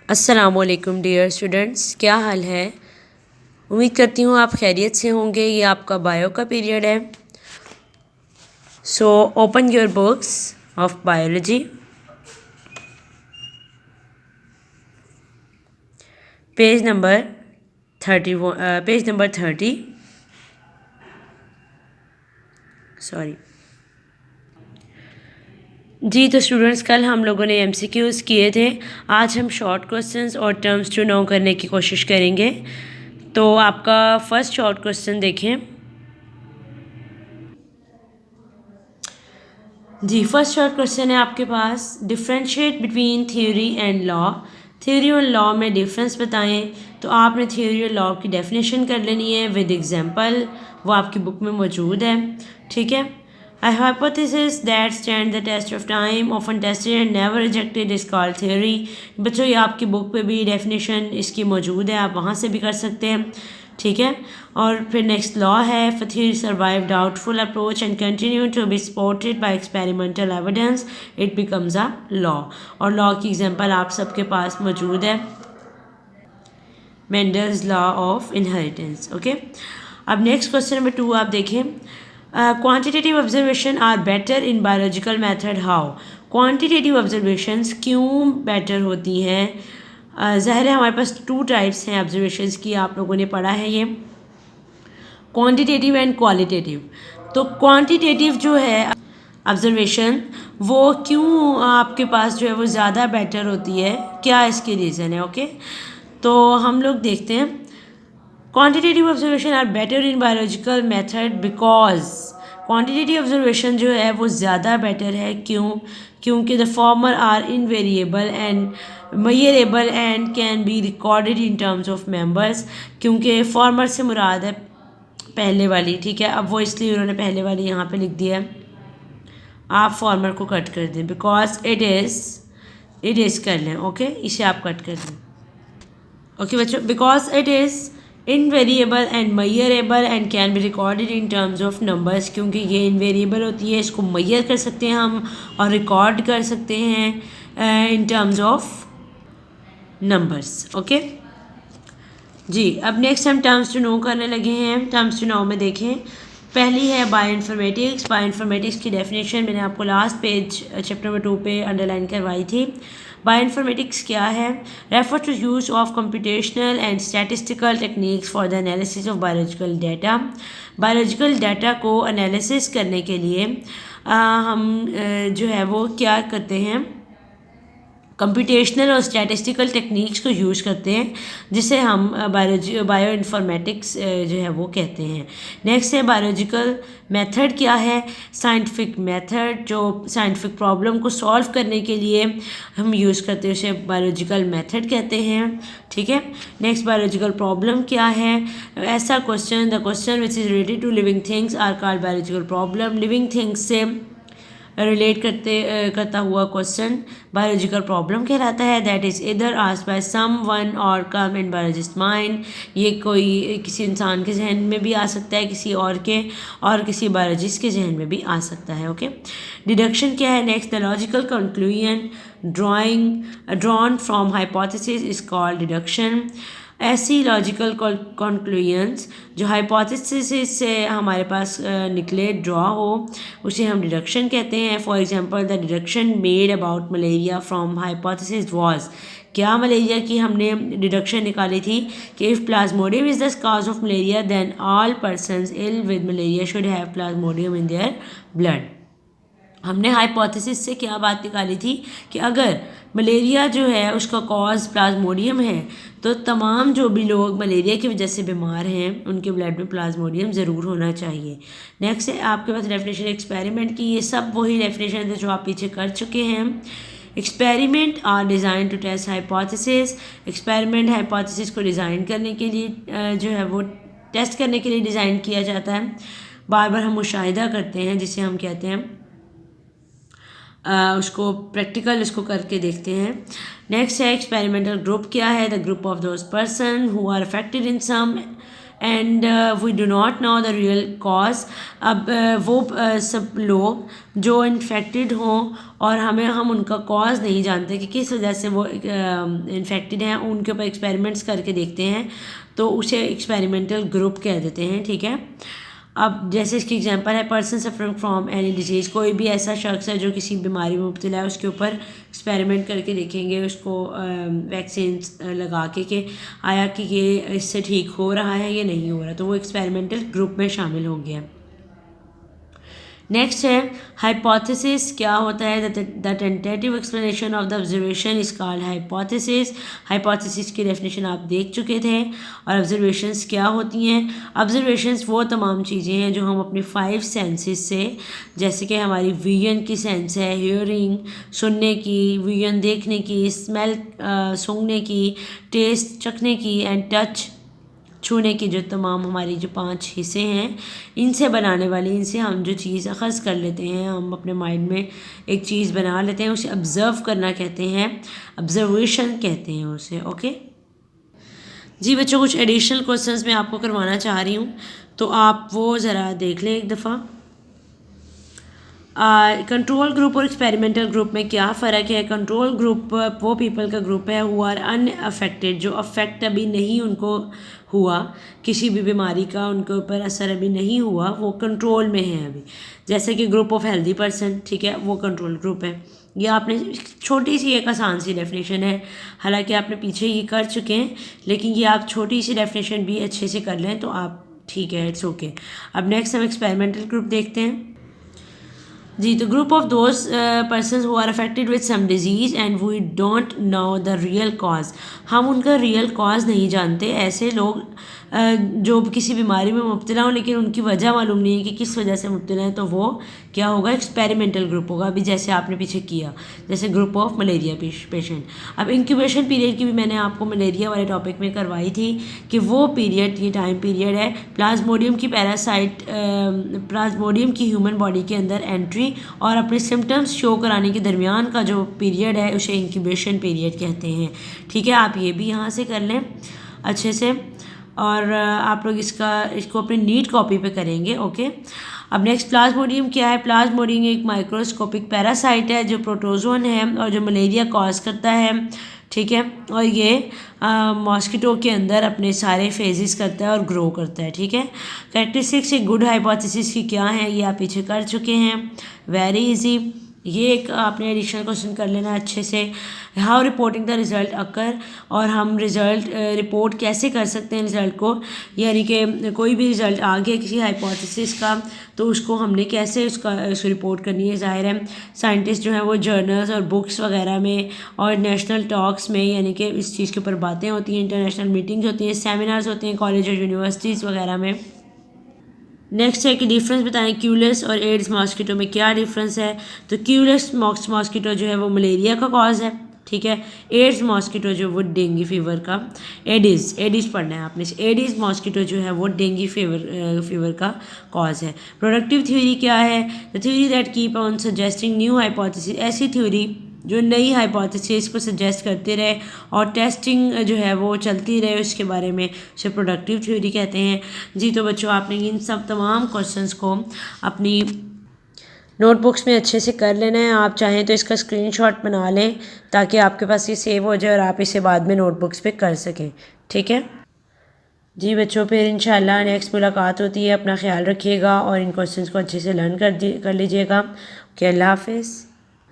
अस्सलामुअलैकुम dear students, क्या हाल है। उम्मीद करती हूँ आप खैरियत से होंगे। ये आपका बायो का पीरियड है। So open your books of biology, page number 30 sorry जी। तो स्टूडेंट्स, कल हम लोगों ने एमसीक्यूज़ किए थे। आज हम शॉर्ट क्वेश्चंस और टर्म्स टू नो करने की कोशिश करेंगे। तो आपका फर्स्ट शॉर्ट क्वेश्चन देखें जी। फर्स्ट शॉर्ट क्वेश्चन है आपके पास, differentiate between theory and law. Theory और लॉ में डिफरेंस बताएं। तो आपने थ्योरी और लॉ की डेफिनेशन कर लेनी है विद एग्जांपल, वो आपकी बुक में मौजूद है। ठीक है। A hypothesis that stands the test of time, often tested and never rejected is called theory। बच्चों, ये आपकी बुक पे भी डेफिनेशन इसकी मौजूद है, आप वहाँ से भी कर सकते हैं। ठीक है। और फिर नेक्स्ट लॉ है, for theory survive doubtful approach and continue to be supported by experimental evidence, it becomes a law। और लॉ की एग्जांपल आप सबके पास मौजूद है, Mendel's law of inheritance. Okay. अब नेक्स्ट क्वेश्चन नंबर 2 आप देखें, quantitative observation are better in biological method, how. Quantitative observations क्यों बेटर होती हैं। ज़ाहिर है हमारे पास 2 टाइप्स हैं ऑब्जर्वेशंस की, आप लोगों ने पढ़ा है ये, क्वांटिटेटिव एंड क्वालिटेटिव। तो क्वांटिटेटिव जो है ऑब्जर्वेशन, वो क्यों आपके पास जो है वो ज़्यादा बेटर होती है, क्या इसके रीज़न है। ओके। तो हम लोग देखते हैं, quantitative observation are better in biological method because, quantitative observation जो है वो ज़्यादा बेटर है, क्यों? क्योंकि the former are invariable and measurable and can be recorded in terms of members. क्योंकि फॉर्मर से मुराद है पहले वाली, ठीक है। अब वो इसलिए उन्होंने पहले वाली यहाँ पे लिख दिया है, आप फॉर्मर को कट कर दें, बिकॉज इट इज़ कर लें। ओके, इसे आप कट कर दें। ओके बच्चों, because it is invariable and measurable and can be recorded in terms of numbers. क्योंकि ये इनवेरिएबल होती है, इसको मेजर कर सकते हैं हम और रिकॉर्ड कर सकते हैं in terms of numbers. Okay जी। अब नेक्स्ट हम टर्म्स टू नो करने लगे हैं। टर्म्स टू नो में देखें, पहली है बायोइन्फॉर्मेटिक्स। बायोइन्फॉर्मेटिक्स की डेफिनेशन मैंने आपको लास्ट पेज चैप्टर नंबर 2 पे अंडरलाइन करवाई थी। बायोइन्फॉर्मेटिक्स क्या है? Refer to use of computational and statistical techniques for the analysis of biological data. Biological data को एनालिसिस करने के लिए हम जो है वो क्या करते हैं, कंप्यूटेशनल और स्टैटिस्टिकल टेक्निक्स को यूज़ करते हैं, जिसे हम बायो इन्फॉर्मेटिक्स जो है वो कहते हैं। नेक्स्ट है बायोलॉजिकल मेथड क्या है? साइंटिफिक मेथड, जो साइंटिफिक प्रॉब्लम को सॉल्व करने के लिए हम यूज़ करते हैं उसे बायोलॉजिकल मेथड कहते हैं। ठीक है। नेक्स्ट बायोलॉजिकल प्रॉब्लम क्या है? ऐसा question, the question which is related to living things are called biological problem. Living things से रिलेट करता हुआ क्वेश्चन बायोलॉजिकल प्रॉब्लम कहलाता है। That is either asked by someone और कम इन बायोलॉजिस्ट माइंड। ये कोई किसी इंसान के जहन में भी आ सकता है, किसी और के, और किसी बायोलॉजिस्ट के जहन में भी आ सकता है। ओके। डिडक्शन क्या है? Next, the logical conclusion drawn from hypothesis is called deduction. ऐसी लॉजिकल कंक्लूजन्स जो हाइपोथेसिस से हमारे पास निकले, ड्रॉ हो, उसे हम डिडक्शन कहते हैं। For example, the deduction made about malaria from hypothesis was, क्या मलेरिया की हमने डिडक्शन निकाली थी कि if plasmodium is the cause of malaria then all persons ill with malaria should have plasmodium in their blood. हमने hypothesis से क्या बात निकाली थी कि अगर मलेरिया जो है उसका कॉज प्लाज्मोडियम है, तो तमाम जो भी लोग मलेरिया की वजह से बीमार हैं उनके ब्लड में प्लाज्मोडियम ज़रूर होना चाहिए। नेक्स्ट है आपके पास डेफिनेशन एक्सपेरिमेंट की। ये सब वही डेफिनेशन है जो आप पीछे कर चुके हैं। Experiment are design to test hypothesis. Experiment hypothesis को डिज़ाइन करने के लिए जो है वो टेस्ट करने के लिए डिज़ाइन किया जाता है। बार बार हम मुशाहिदा करते हैं, जिसे हम कहते हैं उसको प्रैक्टिकल इसको करके देखते हैं। नेक्स्ट है एक्सपेरिमेंटल ग्रुप क्या है? The group of those person who are affected in some and we do not know the real cause. अब वो सब लोग जो इन्फेक्टेड हों और हम उनका कॉज नहीं जानते कि किस वजह से वो इन्फेक्टेड हैं, उनके ऊपर एक्सपेरिमेंट्स करके देखते हैं, तो उसे एक्सपेरिमेंटल ग्रुप कह देते हैं, ठीक है। अब जैसे इसकी एग्जांपल है person suffering from any disease, कोई भी ऐसा शख्स है जो किसी बीमारी में मुब्तला है, उसके ऊपर एक्सपेरिमेंट करके देखेंगे, उसको वैक्सीन लगा के कि आया कि ये इससे ठीक हो रहा है या नहीं हो रहा, तो वो एक्सपेरिमेंटल ग्रुप में शामिल हो गया। नेक्स्ट है हाइपोथेसिस। क्या होता है? The tentative explanation of the observation is called hypothesis. Hypothesis की डेफिनेशन आप देख चुके थे। और ऑब्जर्वेशंस क्या होती हैं? ऑब्जर्वेशंस वो तमाम चीज़ें हैं जो हम अपने 5 सेंसेस से, जैसे कि हमारी विजन की सेंस है, हियरिंग सुनने की, विजन देखने की, स्मेल सूंघने की, टेस्ट चखने की, एंड टच छूने की, जो तमाम हमारी जो 5 हिस्से हैं, इनसे बनाने वाली, इनसे हम जो चीज़ अखज़ कर लेते हैं, हम अपने माइंड में एक चीज़ बना लेते हैं, उसे ऑब्ज़र्व करना कहते हैं, ऑब्ज़र्वेशन कहते हैं उसे। ओके जी बच्चों, कुछ एडिशनल क्वेश्चंस मैं आपको करवाना चाह रही हूँ, तो आप वो ज़रा देख लें एक दफ़ा। कंट्रोल ग्रुप और एक्सपेरिमेंटल ग्रुप में क्या फ़र्क है? कंट्रोल ग्रुप वो पीपल का ग्रुप है हु आर अनअफेक्टेड, जो अफेक्ट अभी नहीं उनको हुआ, किसी भी बीमारी का उनके ऊपर असर अभी नहीं हुआ, वो कंट्रोल में है अभी। जैसे कि ग्रुप ऑफ हेल्दी पर्सन, ठीक है, वो कंट्रोल ग्रुप है। ये आपने छोटी सी एक आसान सी डेफिनेशन है, हालांकि आपने पीछे ये कर चुके हैं, लेकिन ये आप छोटी सी डेफिनेशन भी अच्छे से कर लें तो आप ठीक है, इट्स ओके। अब नेक्स्ट हम एक्सपेरिमेंटल ग्रुप देखते हैं जी। तो group of those person who are affected with some disease and we don't know the real cause. हम उनका रियल कॉज नहीं जानते। ऐसे लोग जो किसी बीमारी में मुब्तला हों लेकिन उनकी वजह मालूम नहीं है कि किस वजह से मुब्तला है, तो वो क्या होगा? एक्सपेरिमेंटल ग्रुप होगा। अभी जैसे आपने पीछे किया, जैसे ग्रुप ऑफ मलेरिया पेशेंट। अब इंक्यूबेशन पीरियड की भी मैंने आपको मलेरिया वाले टॉपिक में करवाई थी कि वो पीरियड, ये टाइम पीरियड है प्लाज्मोडियम की पैरासाइट, प्लाज्मोडियम की ह्यूमन बॉडी के अंदर एंट्री और अपने सिम्टम्स शो कराने के दरमियान का जो पीरियड है उसे इंक्यूबेशन पीरियड कहते हैं, ठीक है। आप ये भी यहाँ से कर लें अच्छे से, और आप लोग इसको अपनी नीट कॉपी पे करेंगे। ओके, अब नेक्स्ट प्लाज्मोडियम क्या है? प्लाज्मोडियम एक माइक्रोस्कोपिक पैरासाइट है जो प्रोटोजोन है और जो मलेरिया कॉज करता है, ठीक है। और ये मॉस्किटो के अंदर अपने सारे फेजेस करता है और ग्रो करता है, ठीक है। कैरेक्टरिस्टिक्स एक गुड हाइपोथेसिस की क्या है, ये आप पीछे कर चुके हैं, वेरी इजी। ये एक आपने एडिशनल क्वेश्चन कर लेना अच्छे से। हाउ रिपोर्टिंग द रिज़ल्ट अकर, और हम रिज़ल्ट रिपोर्ट कैसे कर सकते हैं रिज़ल्ट को, यानी कि कोई भी रिज़ल्ट आ गया किसी हाइपोथेसिस का, तो उसको हमने कैसे उसको रिपोर्ट करनी है। ज़ाहिर है साइंटिस्ट जो है वो जर्नल्स और बुक्स वगैरह में और नेशनल टॉक्स में, यानी कि इस चीज़ के ऊपर बातें होती हैं, इंटरनेशनल मीटिंग्स होती हैं, सेमिनार्स होते हैं कॉलेज और यूनिवर्सिटीज़ वगैरह में। नेक्स्ट है कि डिफरेंस बताएं क्यूलेस और एड्स मॉस्किटो में क्या डिफरेंस है। तो क्यूलेस मॉस्किटो जो है वो मलेरिया का कॉज है, ठीक है। एड्स मॉस्किटो जो वो डेंगू फीवर का, एडिस पढ़ना है आपने। एडिस मॉस्किटो जो है वो डेंगू फीवर का कॉज है। प्रोडक्टिव थ्योरी क्या है? The theory that keep on suggesting new hypothesis, ऐसी थ्योरी जो नई हाइपोथेसिस को सजेस्ट करते रहे और टेस्टिंग जो है वो चलती रहे उसके बारे में, उसे प्रोडक्टिव थ्योरी कहते हैं जी। तो बच्चों आपने इन सब तमाम क्वेश्चंस को अपनी नोटबुक्स में अच्छे से कर लेना है। आप चाहें तो इसका स्क्रीनशॉट बना लें ताकि आपके पास ये सेव हो जाए और आप इसे बाद में नोटबुक्स पे कर सकें, ठीक है जी। बच्चों फिर इंशाल्लाह नेक्स्ट मुलाकात होती है। अपना ख्याल रखिएगा और इन क्वेश्चंस को अच्छे से लर्न कर लीजिएगा। ओके, अल्लाह हाफिज़।